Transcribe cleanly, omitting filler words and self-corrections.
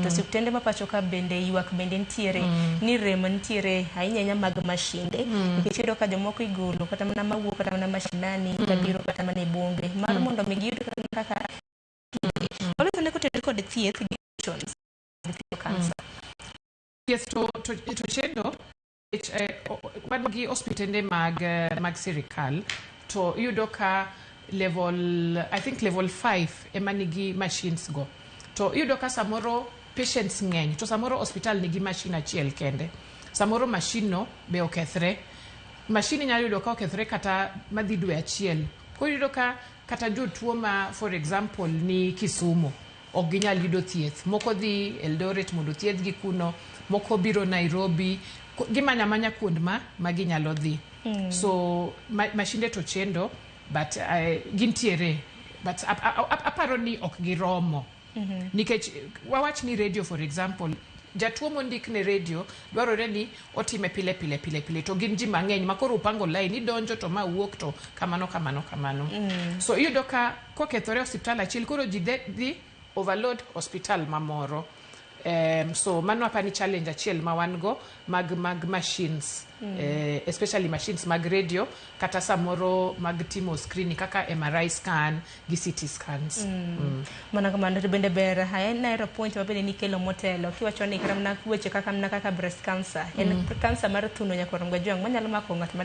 to osiptende ma pacho ka bende ywak bende ntiere ni rem ntiere ahinya mag masinde nikech iyudo ka jomoko igolo kata mana mawuok kata mana mashinani kabiro kata mana e bombe mar mondo mi giyud kaka ne kotere kod thieth kansa thieth to chendo gi osiptende mag sirikal to iyudo ka I think level 5 ema nigi machines go to iyudo ka samoro patients ng'eny to samoro hospital nigi machine achiel kende samoro machine no be okethre machine nyalo yudo ka okethre kata madhi dwe achiel ko iyudo ka kata jotuo ma for example ni Kisumu ok ginyal yudo thieth moko dhi Eldoret mondo thieth gi kuno moko biro Nairobi gimanya kuond ma ginyalo dhi so machine to chendo but gintiere but aparo ni ok giromo nikech wawach ni radio for example jatuo mondik ne radio dwarore ni otime pile to gin ji mang'eny makoro upango line idonjo to ma wuok to kamano so iyudo ka kokethore hospital achiel koro ji dhi overload hospital mamoro so mano apani challenge achiel ma wan go mag machines especially machines mag radio kata samoro mag timo screening kaka MRI scan gi CT scans mana kamano to bende ber na point mabende ni kelo motelo kiwacho ni kramna weche kaka breast cancer en cancer mar thuno nyakorom gajwang manyalo mako ng'at